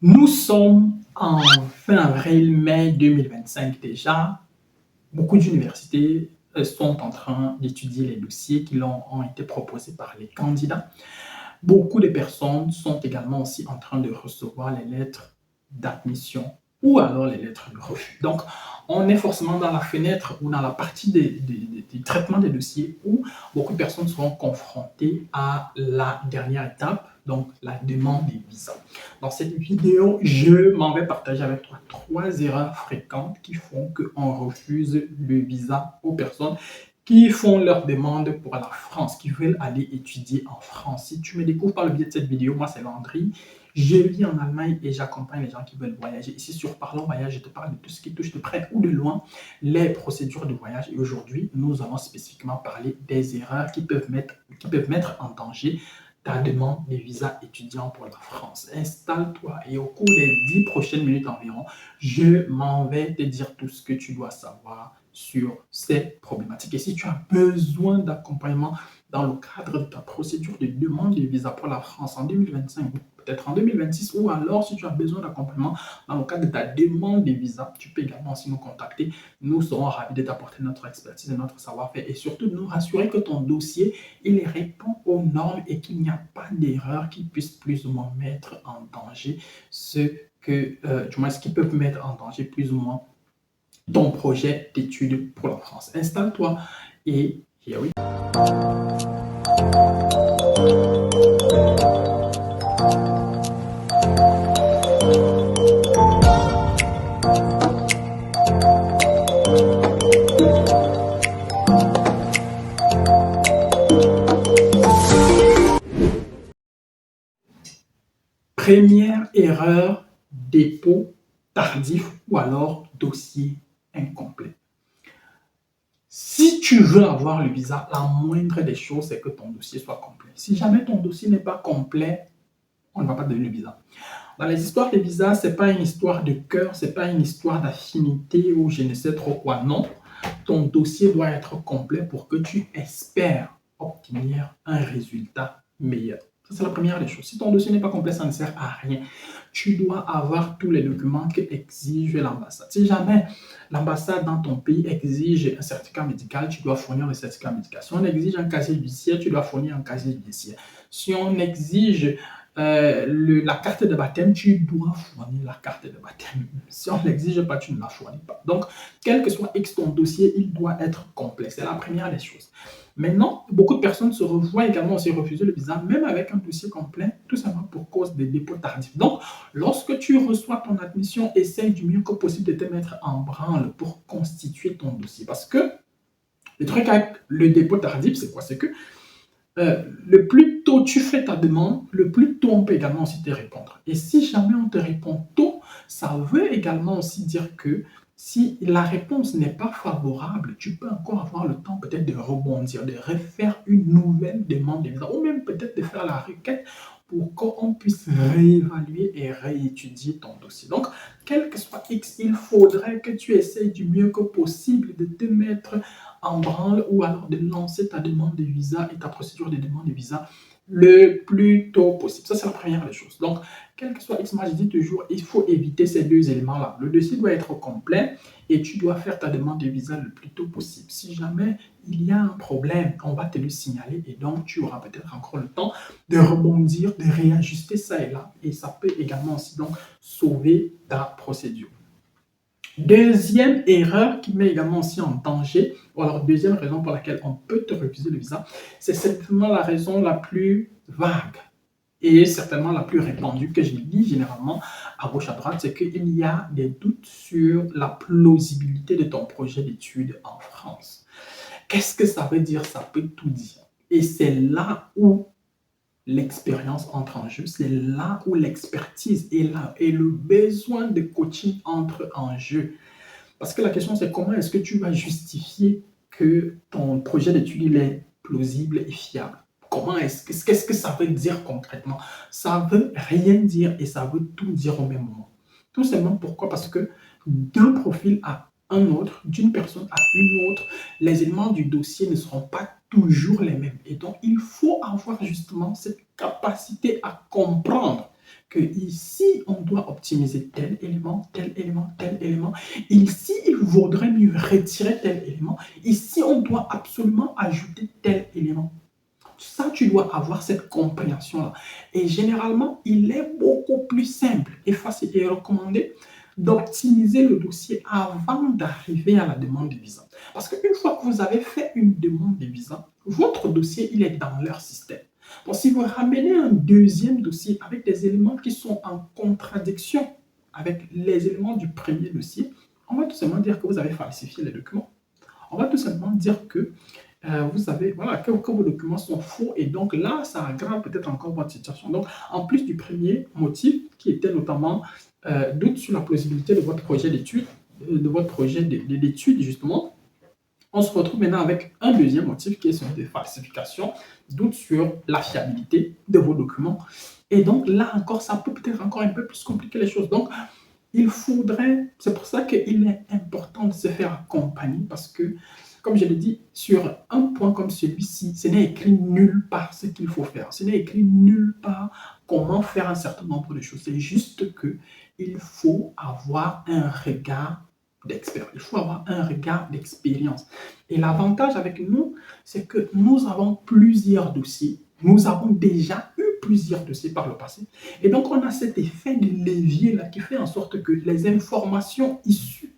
Nous sommes en fin avril-mai 2025 déjà. Beaucoup d'universités sont en train d'étudier les dossiers qui leur ont été proposés par les candidats. Beaucoup de personnes sont également aussi en train de recevoir les lettres d'admission ou alors les lettres de refus. Donc, on est forcément dans la fenêtre ou dans la partie du traitement des dossiers où beaucoup de personnes seront confrontées à la dernière étape, donc la demande des visas. Dans cette vidéo, je m'en vais partager avec toi 3 erreurs fréquentes qui font qu'on refuse le visa aux personnes qui font leur demande pour la France, qui veulent aller étudier en France. Si tu me découvres par le biais de cette vidéo, moi c'est Landry, je vis en Allemagne et j'accompagne les gens qui veulent voyager. Ici sur Parlons Voyage, je te parle de tout ce qui touche de près ou de loin les procédures de voyage. Et aujourd'hui, nous allons spécifiquement parler des erreurs qui peuvent mettre en danger ta demande de visa étudiant pour la France. Installe-toi et au cours des 10 prochaines minutes environ, je m'en vais te dire tout ce que tu dois savoir sur ces problématiques. Et si tu as besoin d'accompagnement dans le cadre de ta procédure de demande de visa pour la France en 2025, peut-être en 2026, ou alors si tu as besoin d'accompagnement dans le cadre de ta demande de visa, tu peux également aussi nous contacter. Nous serons ravis de t'apporter notre expertise et notre savoir-faire et surtout de nous rassurer que ton dossier, il répond aux normes et qu'il n'y a pas d'erreur qui puisse plus ou moins mettre en danger ce qui peuvent mettre en danger plus ou moins ton projet d'études pour la France. Installe-toi et here we go. Première erreur, dépôt tardif ou alors dossier incomplet. Si tu veux avoir le visa, la moindre des choses, c'est que ton dossier soit complet. Si jamais ton dossier n'est pas complet, on ne va pas te donner le visa. Dans les histoires de visa, ce n'est pas une histoire de cœur, ce n'est pas une histoire d'affinité ou je ne sais trop quoi. Non, ton dossier doit être complet pour que tu espères obtenir un résultat meilleur. Ça, c'est la première des choses. Si ton dossier n'est pas complet, ça ne sert à rien. Tu dois avoir tous les documents que exige l'ambassade. Si jamais l'ambassade dans ton pays exige un certificat médical, tu dois fournir le certificat médical. Si on exige un casier judiciaire, tu dois fournir un casier judiciaire. Si on exige la carte de baptême, tu dois fournir la carte de baptême. Si on ne l'exige pas, tu ne la fournis pas. Donc, quel que soit X ton dossier, il doit être complet. C'est la première des choses. Maintenant, beaucoup de personnes se revoient également aussi refuser le visa, même avec un dossier complet, tout simplement pour cause des dépôts tardifs. Donc, lorsque tu reçois ton admission, essaye du mieux que possible de te mettre en branle pour constituer ton dossier. Parce que le truc avec le dépôt tardif, c'est quoi? C'est que le plus tôt tu fais ta demande, le plus tôt on peut également aussi te répondre. Et si jamais on te répond tôt, ça veut également aussi dire que si la réponse n'est pas favorable, tu peux encore avoir le temps peut-être de rebondir, de refaire une nouvelle demande de visa, ou même peut-être de faire la requête pour qu'on puisse réévaluer et réétudier ton dossier. Donc, quel que soit X, il faudrait que tu essayes du mieux que possible de te mettre en branle ou alors de lancer ta demande de visa et ta procédure de demande de visa le plus tôt possible. Ça, c'est la première des choses. Donc, quel que soit X, moi je dis toujours, il faut éviter ces deux éléments-là. Le dossier doit être complet et tu dois faire ta demande de visa le plus tôt possible. Si jamais il y a un problème, on va te le signaler et donc tu auras peut-être encore le temps de rebondir, de réajuster ça et là. Et ça peut également aussi donc sauver ta procédure. Deuxième erreur qui met également aussi en danger, ou alors deuxième raison pour laquelle on peut te refuser le visa, c'est certainement la raison la plus vague et certainement la plus répandue que je lis généralement à gauche à droite, c'est qu'il y a des doutes sur la plausibilité de ton projet d'études en France. Qu'est-ce que ça veut dire? Ça peut tout dire. Et c'est là où l'expérience entre en jeu, c'est là où l'expertise est là et le besoin de coaching entre en jeu. Parce que la question, c'est comment est-ce que tu vas justifier que ton projet d'étude est plausible et fiable? Qu'est-ce que ça veut dire concrètement? Ça veut rien dire et ça veut tout dire au même moment. Tout simplement pourquoi? Parce que d'un profil à un autre, d'une personne à une autre, les éléments du dossier ne seront pas toujours les mêmes. Et donc, il faut avoir justement cette capacité à comprendre que ici, on doit optimiser tel élément, tel élément, tel élément. Ici, il vaudrait mieux retirer tel élément. Ici, on doit absolument ajouter tel élément. Ça, tu dois avoir cette compréhension-là. Et généralement, il est beaucoup plus simple et facile et recommandé d'optimiser le dossier avant d'arriver à la demande de visa. Parce qu'une fois que vous avez fait une demande de visa, votre dossier, il est dans leur système. Donc, si vous ramenez un deuxième dossier avec des éléments qui sont en contradiction avec les éléments du premier dossier, on va tout simplement dire que vous avez falsifié les documents. On va tout simplement dire que vous savez, voilà, que vos documents sont faux et donc là, ça aggrave peut-être encore votre situation. Donc, en plus du premier motif qui était notamment doute sur la plausibilité de votre projet d'étude, de votre projet d'étude justement, on se retrouve maintenant avec un deuxième motif qui est celui de falsification, doute sur la fiabilité de vos documents. Et donc là encore, ça peut peut-être encore un peu plus compliquer les choses. Donc, il faudrait, c'est pour ça qu'il est important de se faire accompagner parce que, comme je l'ai dit, sur un point comme celui-ci, ce n'est écrit nulle part ce qu'il faut faire. Ce n'est écrit nulle part comment faire un certain nombre de choses. C'est juste que il faut avoir un regard d'expert. Il faut avoir un regard d'expérience. Et l'avantage avec nous, c'est que nous avons plusieurs dossiers. Nous avons déjà eu plusieurs dossiers par le passé. Et donc, on a cet effet de levier là qui fait en sorte que les informations issues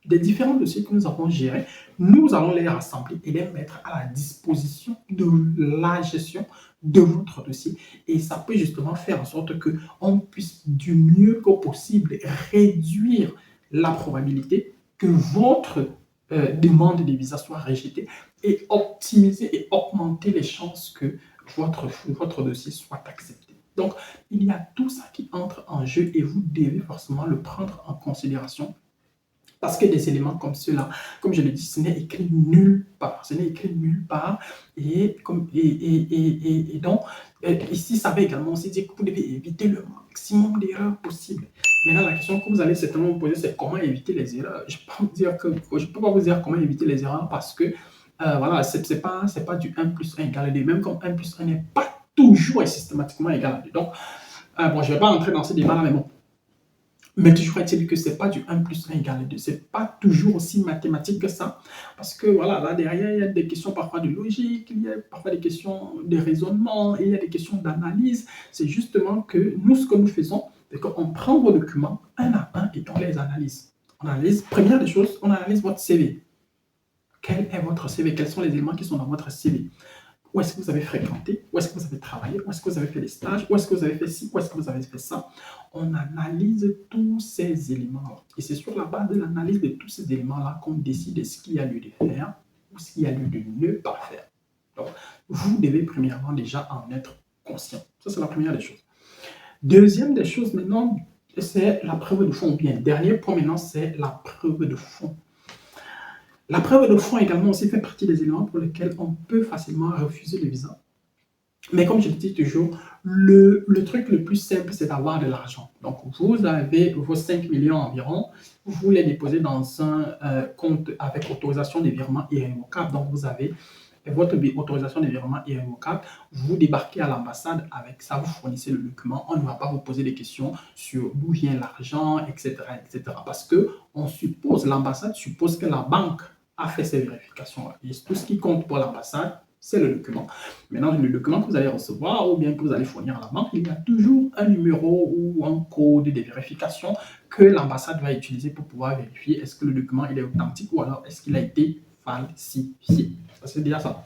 des différents dossiers que nous avons gérés, nous allons les rassembler et les mettre à la disposition de la gestion de votre dossier. Et ça peut justement faire en sorte qu'on puisse du mieux que possible réduire la probabilité que votre demande de visa soit rejetée et optimiser et augmenter les chances que votre dossier soit accepté. Donc, il y a tout ça qui entre en jeu et vous devez forcément le prendre en considération parce que des éléments comme ceux-là, comme je l'ai dit, ce n'est écrit nulle part. Ce n'est écrit nulle part. Et donc, ici, ça va également aussi dire que vous devez éviter le maximum d'erreurs possibles. Maintenant, la question que vous allez certainement vous poser, c'est comment éviter les erreurs. Je ne peux pas vous dire comment éviter les erreurs parce que, voilà, ce n'est pas du 1 plus 1 égale 2. Même comme 1 plus 1 n'est pas toujours et systématiquement égal à 2. Donc, bon, je ne vais pas entrer dans ces débats-là, mais bon. Mais toujours est-il que ce n'est pas du 1 plus 1 égale 2. Ce n'est pas toujours aussi mathématique que ça. Parce que voilà, là derrière, il y a des questions parfois de logique, il y a parfois des questions de raisonnement, il y a des questions d'analyse. C'est justement que nous, ce que nous faisons, c'est qu'on prend vos documents un à un et on les analyse. On analyse, première des choses, on analyse votre CV. Quel est votre CV? Quels sont les éléments qui sont dans votre CV? Où est-ce que vous avez fréquenté? Où est-ce que vous avez travaillé? Où est-ce que vous avez fait des stages? Où est-ce que vous avez fait ci? Où est-ce que vous avez fait ça? On analyse tous ces éléments-là. Et c'est sur la base de l'analyse de tous ces éléments-là qu'on décide de ce qu'il y a lieu de faire ou ce qu'il y a lieu de ne pas faire. Donc, vous devez premièrement déjà en être conscient. Ça, c'est la première des choses. Deuxième des choses maintenant, c'est la preuve de fond. Bien, dernier point maintenant, c'est la preuve de fond. La preuve de fond également aussi fait partie des éléments pour lesquels on peut facilement refuser le visa. Mais comme je le dis toujours, le truc le plus simple, c'est d'avoir de l'argent. Donc, vous avez vos 5 millions environ, vous les déposez dans un compte avec autorisation de virement irrévocable. Donc, vous avez votre autorisation de virement irrévocable, vous débarquez à l'ambassade avec ça, vous fournissez le document, on ne va pas vous poser des questions sur d'où vient l'argent, etc., etc. Parce que l'ambassade suppose que la banque a fait ces vérifications-là. Et tout ce qui compte pour l'ambassade, c'est le document. Maintenant, le document que vous allez recevoir ou bien que vous allez fournir à la banque, il y a toujours un numéro ou un code de vérification que l'ambassade va utiliser pour pouvoir vérifier est-ce que le document il est authentique ou alors est-ce qu'il a été falsifié. Ça, c'est déjà ça.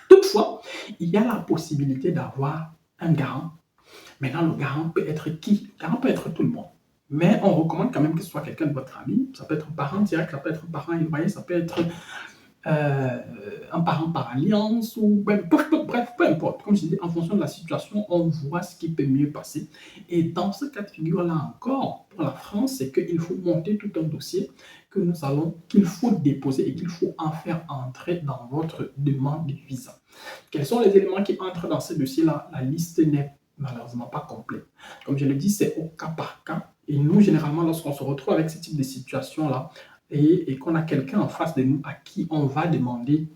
Toutefois, il y a la possibilité d'avoir un garant. Maintenant, le garant peut être qui? Le garant peut être tout le monde. Mais on recommande quand même que ce soit quelqu'un de votre ami. Ça peut être un parent direct, ça peut être un parent éloigné, ça peut être un parent par alliance, ou bref, peu importe. Comme je dis, en fonction de la situation, on voit ce qui peut mieux passer. Et dans ce cas de figure-là encore, pour la France, c'est qu'il faut monter tout un dossier qu'il faut déposer et qu'il faut en faire entrer dans votre demande de visa. Quels sont les éléments qui entrent dans ce dossier-là? La liste n'est malheureusement pas complète. Comme je le dis, c'est au cas par cas. Et nous, généralement, lorsqu'on se retrouve avec ce type de situation-là, et qu'on a quelqu'un en face de nous à qui on va demander,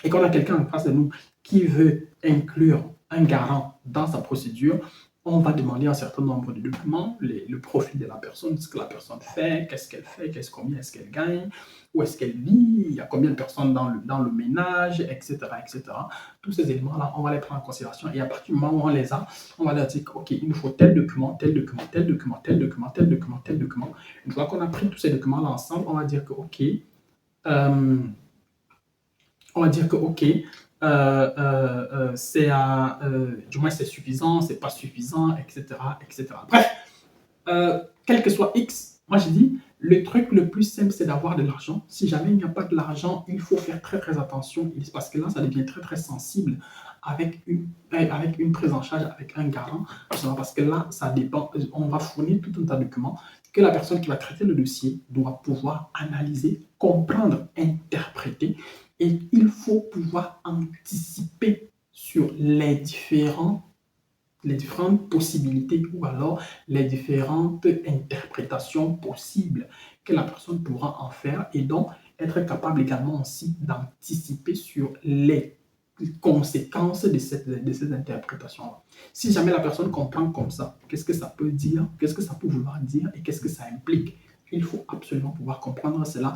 et qu'on a quelqu'un en face de nous qui veut inclure un garant dans sa procédure, on va demander un certain nombre de documents, le profil de la personne, ce que la personne fait, combien est-ce qu'elle gagne, où est-ce qu'elle vit, il y a combien de personnes dans le ménage, etc., etc. Tous ces éléments-là, on va les prendre en considération et à partir du moment où on les a, on va leur dire que, OK, il nous faut tel document, tel document, tel document, tel document, tel document, tel document. Une fois qu'on a pris tous ces documents-là ensemble, on va dire que, OK, du moins c'est suffisant, c'est pas suffisant, etc., etc. Bref, quel que soit X, moi je dis, le truc le plus simple, c'est d'avoir de l'argent. Si jamais il n'y a pas de l'argent, il faut faire très très attention parce que là, ça devient très très sensible avec une prise en charge, avec un garant. Parce que là, ça dépend. On va fournir tout un tas de documents que la personne qui va traiter le dossier doit pouvoir analyser, comprendre, interpréter. Et il faut pouvoir anticiper sur les différentes possibilités ou alors les différentes interprétations possibles que la personne pourra en faire et donc être capable également aussi d'anticiper sur les conséquences de ces interprétations-là. Si jamais la personne comprend comme ça, qu'est-ce que ça peut dire, qu'est-ce que ça peut vouloir dire et qu'est-ce que ça implique? Il faut absolument pouvoir comprendre cela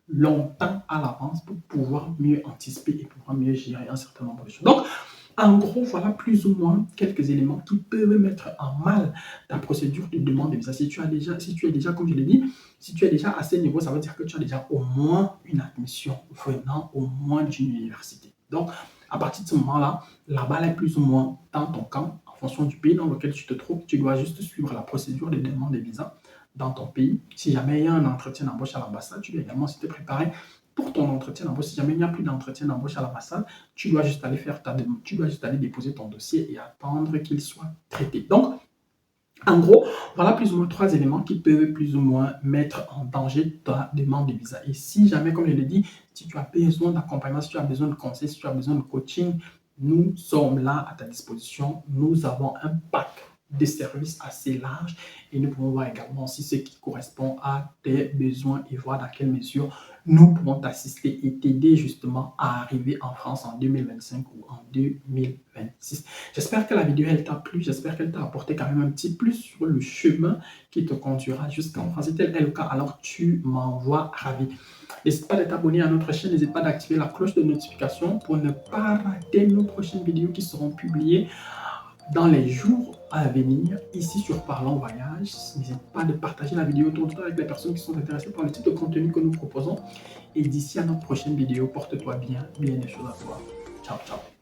longtemps à l'avance pour pouvoir mieux anticiper et pouvoir mieux gérer un certain nombre de choses. Donc, en gros, voilà plus ou moins quelques éléments qui peuvent mettre en mal ta procédure de demande de visa. Si tu es déjà, comme je l'ai dit, si tu es déjà à ce niveau, ça veut dire que tu as déjà au moins une admission venant au moins d'une université. Donc, à partir de ce moment-là, la balle est plus ou moins dans ton camp, en fonction du pays dans lequel tu te trouves. Tu dois juste suivre la procédure de demande de visa dans ton pays. Si jamais il y a un entretien d'embauche à l'ambassade, tu dois également aussi te préparer pour ton entretien d'embauche. Si jamais il n'y a plus d'entretien d'embauche à l'ambassade, tu dois juste aller tu dois juste aller déposer ton dossier et attendre qu'il soit traité. Donc, en gros, voilà plus ou moins 3 éléments qui peuvent plus ou moins mettre en danger ta demande de visa. Et si jamais, comme je l'ai dit, si tu as besoin d'accompagnement, si tu as besoin de conseils, si tu as besoin de coaching, nous sommes là à ta disposition. Nous avons un pack de services assez large et nous pouvons voir également aussi ce qui correspond à tes besoins et voir dans quelle mesure nous pouvons t'assister et t'aider justement à arriver en France en 2025 ou en 2026. J'espère que la vidéo elle t'a plu, j'espère qu'elle t'a apporté quand même un petit plus sur le chemin qui te conduira jusqu'en France. Si tel est le cas, alors tu m'envoies ravi. N'hésite pas de t'abonner à notre chaîne, n'hésite pas d'activer la cloche de notification pour ne pas rater nos prochaines vidéos qui seront publiées dans les jours à venir, ici sur Parlons Voyage. N'hésite pas de partager la vidéo autour de toi avec les personnes qui sont intéressées par le type de contenu que nous proposons. Et d'ici à notre prochaine vidéo, porte-toi bien, bien les choses à toi. Ciao, ciao.